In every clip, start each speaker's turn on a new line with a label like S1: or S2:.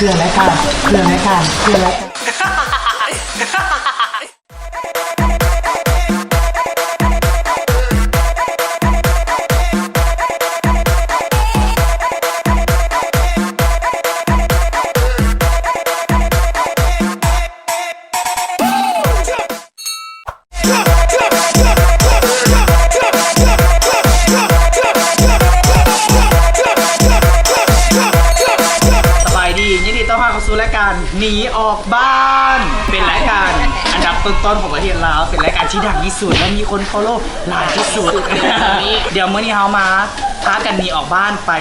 S1: คืออะไรกันคืออะไรกันคืออะไรกันยินดีต้อนรับเข้าสู่รายการหนีออกบ้านเป็นรายการอันดับต้นๆของประเทศลาวเป็นรายการที่ดังที่สุดและมีคน follow หลายที่สุด เดี๋ยวมื้อนี้เฮามาพากันหนีออกบ้านไป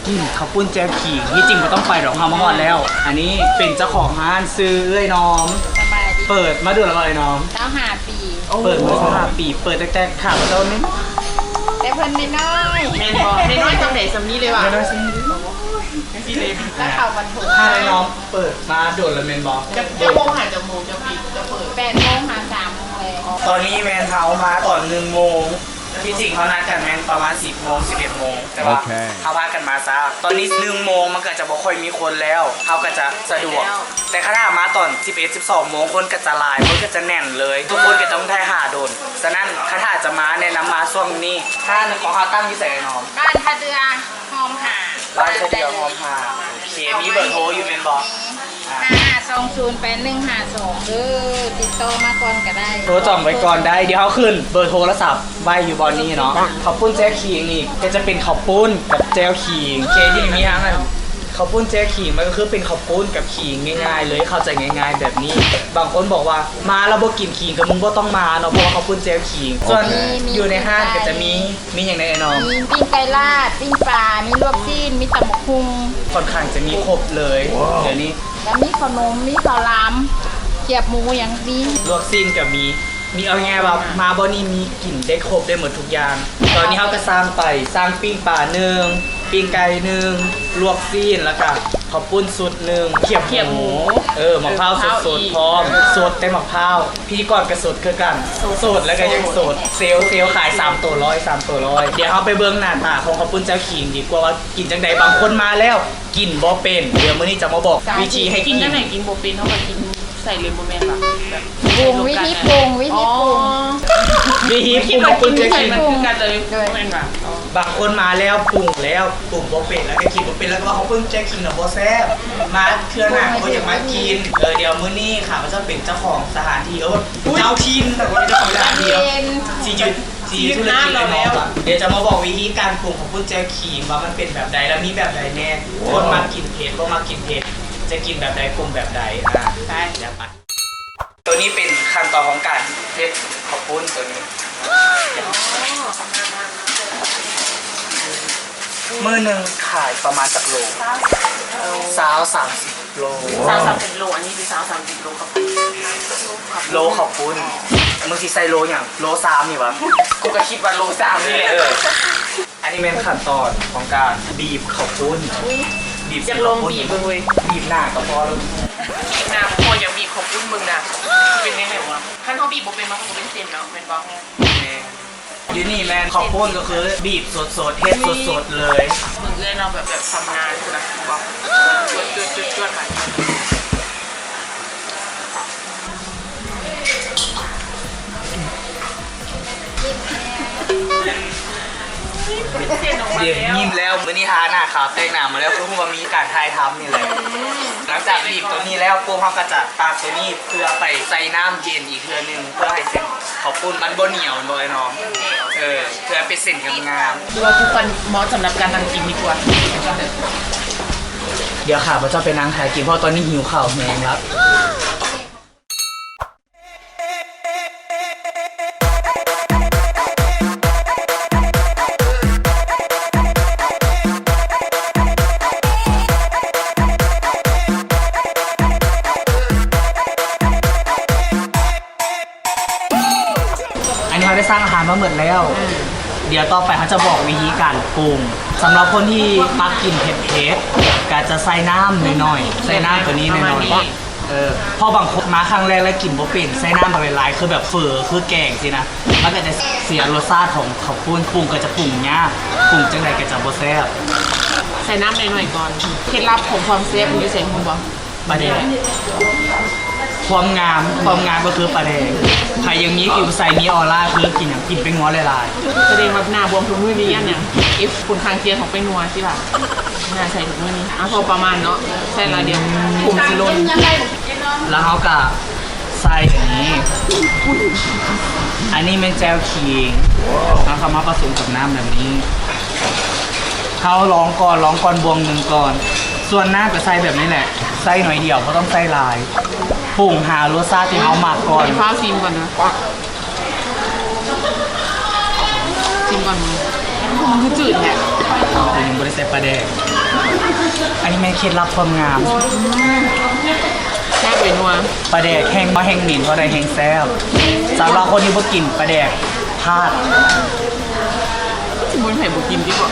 S1: กินข้าวปุ้นแจ่วขิงที่จริงไม่ต้องไปหรอกเฮามาฮอดแล้ว อันนี้เป็นเจ้าของร้านซื้อเอ้ยน้องเปิดมาดูแล้วเลยน้อง
S2: 25 ปี
S1: เปิดมา5 ปีเปิดตั้งแต่ข่าวมาต้นนี้
S2: แต่เพิ่นน้อย
S3: แม่นบอกน้อยจังไหนสำนี้เลยว่ะ
S1: น้อยสิ
S2: แล้วเข้าบรรทุก
S1: ถ้าน้องเปิดมาโดดละเมนบอก
S3: จะโมงหาจะโมงจะปิดจะเปิด
S2: 8 โมงหา 3 โมงเลย
S1: ตอนนี้แมนเท้ามาก่อน1 โมงที่จริงเขานัดกันแมนประมาณ10 โมง 11 โมงแต่ว่าเขาพากันมาซะตอนนี้1 โมงมันก็จะบ่ค่อยมีคนแล้วเขาก็จะสะดวกแต่ถ้ามาตอน11 12 โมงคนก็จะลายคนก็จะแน่นเลยทุกคนก็ต้องได้หาโดนฉะนั้นถ้าจะมาแนะนำมาช่วงนี้ถ้าของเขาตั้งที่ใส่น้อง
S2: บ้านท่าเรือหอมหา
S1: บ้านเดียวหอมหาโอเคมีเบอร์โทรอยู่แมนบอก
S2: 5208152ติดต่อมาก่อนก็ได้
S1: โทรจองไว้ก่อนได้เดี๋ยวเขาขึ้นเบอร์โทรศัพท์ไว้อยู่บนนี้เนาะข้าวปุ้นแจ๊ขิงนี่ก็จะเป็นข้าวปุ้นกับแจวขิงเคที่มีทั้งข้าวปุ้นแจ๊ขิงมันก็คือเป็นข้าวปุ้นกับขิงง่ายๆเลยเข้าใจง่ายๆแบบนี้บางคนบอกว่ามาแล้วบ่กินขิงก็มึงบ่ต้องมาเนาะเพราะว่าข้าวปุ้นแจ๊ขิงส่วนอยู่ในห้างก็จะมีอย่างไรน้อง
S2: มีปิ้งไก่ลาดปิ้งปลามีลวกจิ้นมีตำบักหุ่ง
S1: ค่อนข้างจะมีครบเลยเดี๋ยวนี้
S2: แล้วมีขนมมีข้าวหลามเกี๊ยบหมูอย่างดี
S1: ลวกซีนกับมีเอาไงแบบมาบ่นี่มีกลิ่นได้ครบได้หมดทุกอย่างตอนนี้เขาก็สร้างปิ้งปลา1ปิ้งไก่1ลวกซีนแล้วก็ข้าวปุ้นสุด1เขียบหมูมะพร้าวสดพร้อมสดแต่มะพร้าวพิธีกรกระสดคือกันสดแล้วก็ยังสดเซลล์ขาย3 ตัว100 3 ตัว 100เดี๋ยวเขาไปเบิ่งหน้าตาของข้าวปุ้นเจ้าขิงดีกว่ากินจังใดบางคนมาแล้วกินบ่เป็นเดี๋ยวมื้อนี้จะมาบอกวิธีให้กิน
S3: จังไหนกินบ่เป็นเฮาก็กินใส่เลยโมเมนต์แบบ
S2: ปรุงวิธีปรุง
S1: วิธีปรุงข้าวปุ้นเจ้าขิง
S3: มันคือกันเลยโมเมนต์แบบ
S1: บางคนมาแล้วปรุงบ่เป็นแล้วก็กินบ่เป็นแล้วก็ว่าเขาเพิ่งแจ็คกินน่ะบ่แซ่บมาเทื่อหน้าก็อยากมากินเดี๋ยวมื้อนี้ค่ะเขาจะเป็นเจ้าของสถานที่เจ้าทินแต่ว่าเจ้าของสถานที่สีธุรกิจเลยเนาะเดี๋ยวจะมาบอกวิธีการปรุงของปุ้นแจ่วขิงว่ามันเป็นแบบใดแล้วมีแบบใดแน่คนมากินเผ็ดบ่มากินเผ็ดจะกินแบบใดปรุงแบบใดใช่เดี๋ยวไปตัวนี้เป็นขั้นตอนของการเฮ็ดข้าวปุ้นตัวนี้มื้อนึงขายประมาณสักโล30 โล
S3: 30 โลอันนี้คือ30 โลครับ
S1: โลข้าวปุ้นมึงสิใส่โลอย่างโล3นี่วะ
S3: กูก็คิดว่าโล3นี่แหละ
S1: อันนี้เป็นขั้นตอนของการบีบข้าวปุ้น
S3: บีบจะลงบีบเลย
S1: บีบหน้าก็พอแล้ว
S3: หน้าพออย่าบีบข้าวปุ้นมึงนะเป็นยังไงวะขั้นเขาบีบบ่เป็นมันก็เป็นเส้นแล้วเป็นบอก
S1: ยูนี่แมนข้าวปุ้นก็คือบีบสดๆเฮ็ดสดๆเลย
S3: มึงเล่นเราแบบทำงานนะบอกจวดไป
S1: เดี๋ยวยิ้มแล้วมื้อนี้ทาหน้าขาวแต่งหน้ามาแล้วคือว่ามีการถ่ายทำนี่แหละหลังจากบีบตัวนี้แล้วพวกเขาก็จะตากตัวนี้เพื่อไปใส่น้ำเย็นอีกเทื่อนึงเพื่อให้เส้นข้าวปุ้นมันบ่เหนียวเลยน้องเพื่อเป็นเส้นงาม
S3: ๆคือว่าทุกคนเหมาะสำหรับการทำกินดีกว่า
S1: เดี๋ยวค่ะเราจะไปนั่งถ่ายกินเพราะตอนนี้หิวข้าวแห้งครับได้สร้างอาหารมาหมดแล้วเดี๋ยวต่อไปเขาจะบอกวิธีการปรุงสำหรับคนที่มักกินเผ็ดๆก็จะใส่น้ำหน่อยๆใส่น้ำตัวนี้หน่อยๆพอบางคนมาครั้งแรกแล้วกินบ่เป็นใส่น้ำมาเป็นลายคือแบบเฝอคือแกงสินะมันก็จะเสียรสชาติของข้าวปุ้นปรุงก็จะปรุงยากปรุงจังใดก็จะบ่แซ่บ
S3: ใส่น้ำหน่อยๆก่อนเคล็ดลับของความเซฟมันจะเสียงคุณบอก
S1: ปลาแดงความงามก็คือปลาแดงใครยังมีอิวใส่มีออร่าคือกินอย่างกินเป็นง้อลาย
S3: แสดงแบบหน้าบวมทุกมือนี่ยันเนี่ยอีฟคุณคางเคียงของเป็นนัวที่แบบหน้าใส่ทุกมือนี่พอประมาณเนาะใส่ละเดียวคุมสิลน
S1: ๆแล้วเขาก็ใส่อย่างนี้ อันนี้เป็นแจวขิงแล้วเขามาผสมกับน้ำแบบนี้เขาลองก่อนบวงหนึ่งก่อน ส่วนน้ำก็ใส่แบบนี้แหละใส่หน่อยเดียวเพราะต้องใส่ลายปรุงหารสชาติที่เขาหมักก่อน
S3: ฟ้าซิมก่อนนะซิมก่อนมันคือจืดแหละ
S1: แต่ยังไม่ได้ใส่ปลาแดงอันนี้ไม่เคล็ดลับความงาม
S3: แซ่บเป็นนัว
S1: ปลาแดกแห้งมาแห้งหมิ่นเพราะใดแห้งแซ่บสำหรับคนที่บ่กินปลาแดกพลาด
S3: บนไผ่บุกินดีกว่า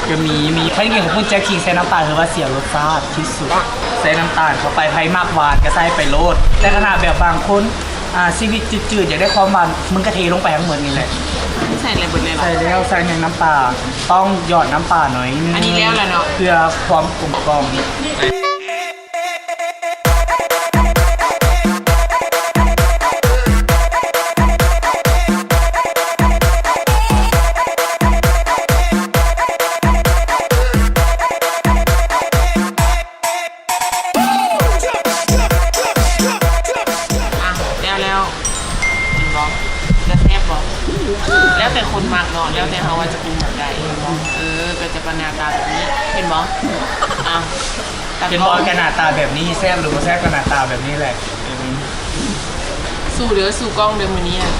S1: จะมีใครเก่งของคุณแจ็คคิงใส่น้ำตาลคือว่าเสียรสชาติที่สุดใส่น้ำตาลเข้าไปไผ่มากหวานก็ใส่ไปโลดแต่ขนาดแบบบางคนชีวิตจืดๆอยากได้ความหวานมึงก็เทลงไปทั้งหมดนี่แหละ
S3: ใส่อะไรบดเลยล่ะ
S1: ใส่แล้วใส่อย่างน้ำปลาต้องหยอดน้ำปลาหน่อย
S3: อันนี้แล้วแหละเนาะ
S1: เพื่อความกลมกล่อม
S3: อ่ะแล้วเห็นบอกแล้วแซ่บบอกแล้วแต่คนมากเนาะแล้วแต่เขาว่าจะปรุงแบบใดก็จะประนาตาแบบนี้เห็นบอกอ่ะ
S1: เป็นบอลขนาดตาแบบนี้แซ่บหรือว่าแซ่บขนาดตาแบบนี้แหละ
S3: สู้เด้อสู้กล้องเดิมวันนี้อ่ะ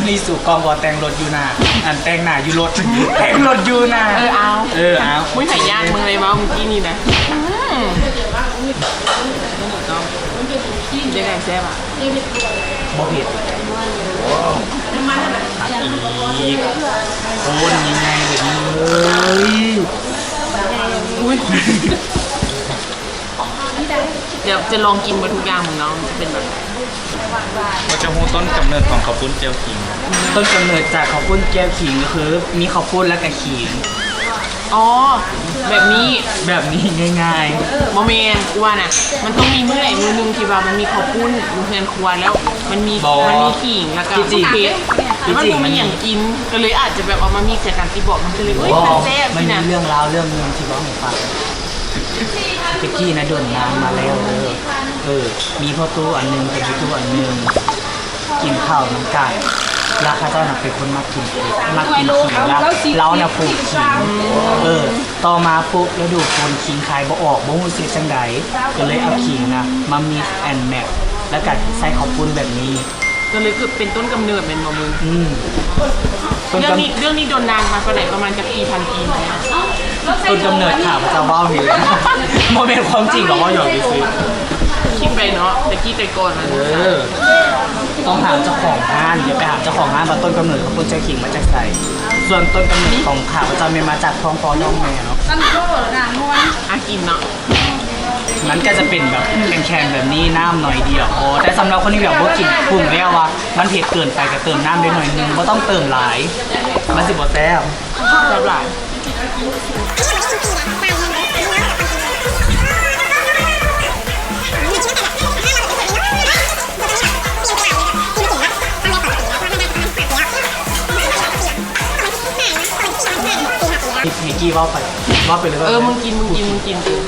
S1: นี่สู่กองบอแต่งรถอยู่หน้าอันแต่งหน้าอยู่รถ แต่งรถอยู่หน้า
S3: เอา
S1: เอา
S3: มุ้ยไผ่ย่างมึงเลยว่าเมื่อกี้นี่นะเจ๊ไก่แซ่บอ่ะ
S1: บ่เผ็ดผัดอีกโคนยังไงแบบนี้เลย
S3: อุ้ยเดี๋ยวจะลองกินมาทุกอย่างของน้องจะเป็นแบบ
S1: เราจะฮู้ต้นกำเนิดของข้าวปุ้นเจียวขิงต้นกำเนิดจากข้าวปุ้นเจียวขิงก็คือมีข้าวปุ้นและกระขิง
S3: อ๋อแบบนี้
S1: แบบนี้ง่าย
S3: โมเมนกูว่าน่ะมันต้องมีมือไหนมือนึงที่ว่ามันมีข้าวปุ้นอยู่เพื่อนครัวแล้วมันมีขิงแล้วก็เพชรแล้วมันมีอย่างกินก็เลยอาจจะแบบเอามามีจากการที่บอกมันก็เลยเอ้ยมันแซ่บ
S1: มัน
S3: ที่
S1: มี
S3: น่ะ
S1: เรื่องราวเรื่องนึงที่ว่าให้ฟังตะกี้นะโดนงานมาแล้วมีพ่อตู้อันนึงกับพี่ตู้อันนึงกินข้าวน้ำไก่ราคาเจ้าหนักเป็นคนมักกินขิงแล้วเราเนี่ยปลูกขิงต่อมาปุ๊บแล้วดูคนขิงขายบ่ออกบ่ฮู้สิจังใดก็เลยเอาขิงนะมามิกซ์แอนด์แมทแล้วก็ใส่ข้าวปุ้นแบบนี้
S3: ก็เลยคือเป็นต้นกำเนิดเป็นบ่มึง
S1: ต้น
S3: เรื่อง
S1: กำ
S3: นี้โดนนานมาประมาณประมาณจะปีพันปีมาแล้ว
S1: ต้นกำเนิดข่าวพระเจ้าว่าวนี่เลยโมเมนต์ความจริงหรอว่าหยอกไปซื้อ
S3: คิดไปเนาะแต่กี้แต่ก่อนนะ
S1: ต้องหาเจ้าของห้านอย่าไปหาเจ้าของห้านว่าต้นกำเนิดของต้นเจ้าขิงมาจากไหนส่วนต้นกำเนิดของข่าวพระเจ้ามาจากท้องพ่อน้องแม่เนาะ
S2: ตั้งโต๊ะหนังนวล
S3: อากินเนาะ
S1: มันก็จะเป็นแบบแข็งๆแบบนี้น้ำหน่อยเดียวพอแต่สำหรับคนที่แบบว่ากินปรุงแล้วว่ามันเผ็ดเกินไปก็เติมน้ำได้หน่อยนึงไม่ต้องเติมหลายมันสิบ่แซ่บ
S3: แซ่บหลาย
S1: เฮกี้ว่าไปเลย
S3: มึงกิน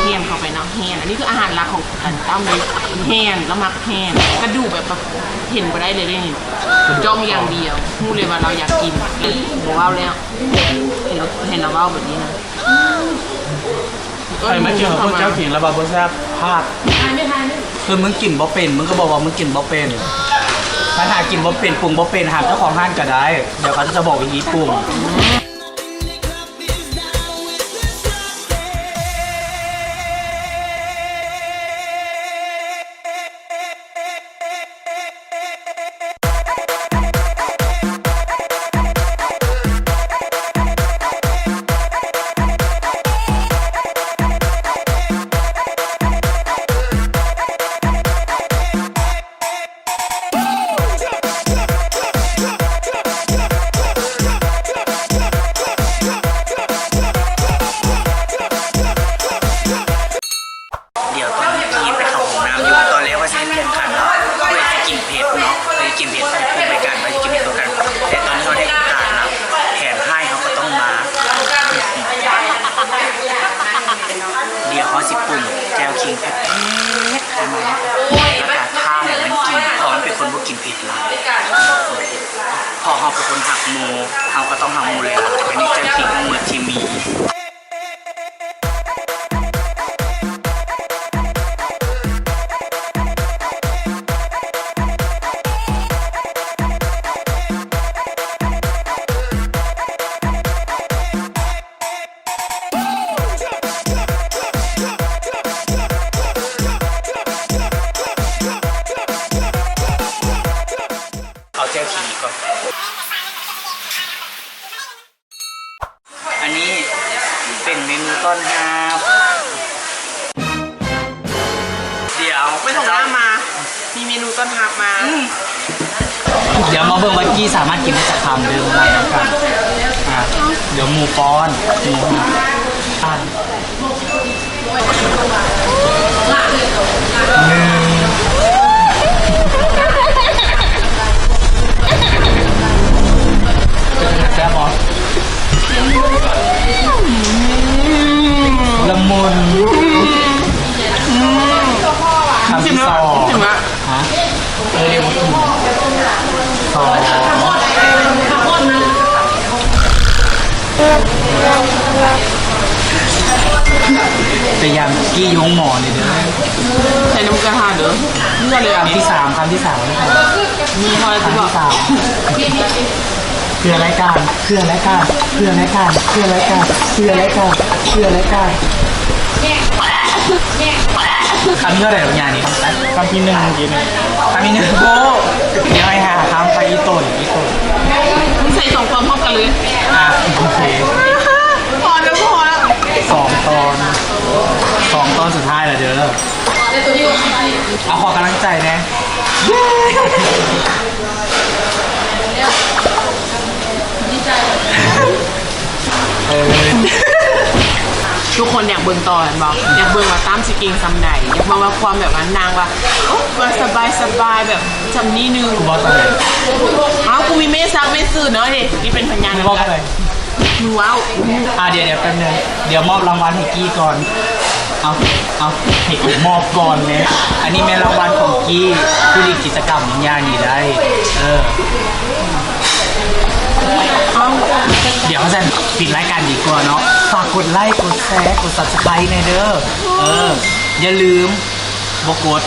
S3: แฮนเข้าไปเนาะแฮนอันนี้คืออาหารหลักของอันตั้มเลยแฮนแล้วมักแฮนกระดูกแบบเห็นไปได้เลยนี่จ้องอย่างเดียวพูดเลยว่าเราอยากกินบอกว่าแล้วเห็นเราว่าแบบนี้นะ
S1: ใครมาเจอคนเจ้าขิงแล้วบาร์โบแซ่บพลาดคือมึงกินบ่เป็นมึงก็บอกว่ามึงกินบ่เป็นถ้าหากินบ่เป็นปรุงบ่เป็นหาเจ้าของห้านก็ได้เดี๋ยวเขาจะบอกวิธีปรุง เป็นคนบ่กินเผ็ดหลายพอเขาเป็นคนหักหมูเขาก็ต้องหักหมูเลยอันนี้จะพริกทั้งหมดที่มีเอาแจ้วขีก่อนอันนี้เป็นเมนูต้นครับเดี๋ยว
S3: ไม่ต้องน้ำมา มีเมนูต้นฮับมา
S1: เดี๋ยวมาเบิ่งว่ากี้สามารถกินได้จากคำเดิมได้แล้วกันเดี๋ยวหมูป้อนหมูหันแซ่บมั้ยละมุนคำที่สอง
S3: ถึงละ
S1: ฮะเดี๋ยวสองพยายามกี้ยงหมอเลยเด้อ
S3: ใส่น้ำกระทะเด้อเมื่อเลยอ่ะ
S1: คำที่สามนะครับ
S3: มีพอจะ
S1: คำ
S3: บอก
S1: ที่สามคือรายการคือรายการคือรายการคือรายการคือรายการคือรายการคำที่เท่าไหร่ของยานี่คำที่หนึ่งกินคำที่หนึ่งโบเดี๋ยวให้หาคำไปอีตุ่น
S3: มึงใส่สองความพร้อมกันเลย
S1: โอเค
S3: พอแล้วพอแล้ว
S1: สองตอนสุดท้ายแล้วเด้อเอาขอกำลังใจนะ
S3: ทุกคนอยากเบิ่งต่อเห็นบอกอยากเบิ่งว่าตั้มสิเก่งซำใดอยากมาว่าความแบบว่านางว่าโอ๊ะว่าสบายแบบจำนี่นึง
S1: กูบอกตอนไหน
S3: เอ้ากูมีเมซักเมสื่อเนาะดินี่เป็นพยาน
S1: กูบอกตอนไหน
S3: ว้าว
S1: เดี๋ยวแป๊บนึงเดี๋ยวมอบรางวัลให้กี้ก่อนเอาให้กูมอบก่อนเนี่ยอันนี้เป็นรางวัลของกี้ผู้ริกิจกรรมยานี่ได้
S3: เอ้า
S1: เดี๋ยวจะปิดรายการดีกว่าเนาะฝากกดไลค์กดแชร์กด subscribe ในเด้ออย่าลืมบกด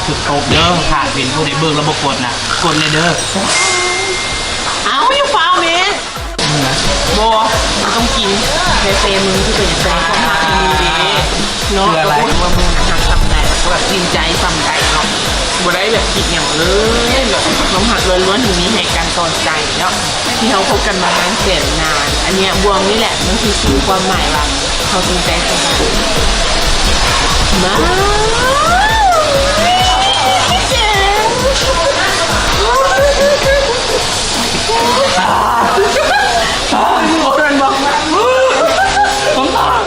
S1: จุดตกเด้อหากเป็นผู้ใดเบิ่งแล้วบกดนะกดในเด้อ
S3: เอ้าอยู่ฟ้าวเมนโบมันต้องกินเซมึงที่เป็นใจของหักมึงดีเนาะก็พูดว่ามึงหักซำใดแบบจริงใจซำใดเนาะบ่ได้แบบคิดอย่างเลยแบบน้องหักล้วนๆถึงนี้ให้การตอนใจเนาะที่เขาคบกันมาตั้งแสนนานอันเนี้ยบวงนี่แหละมันคือสื่อความหมายว่าเขาจริงใจต่อกันมาเจ๋งบอก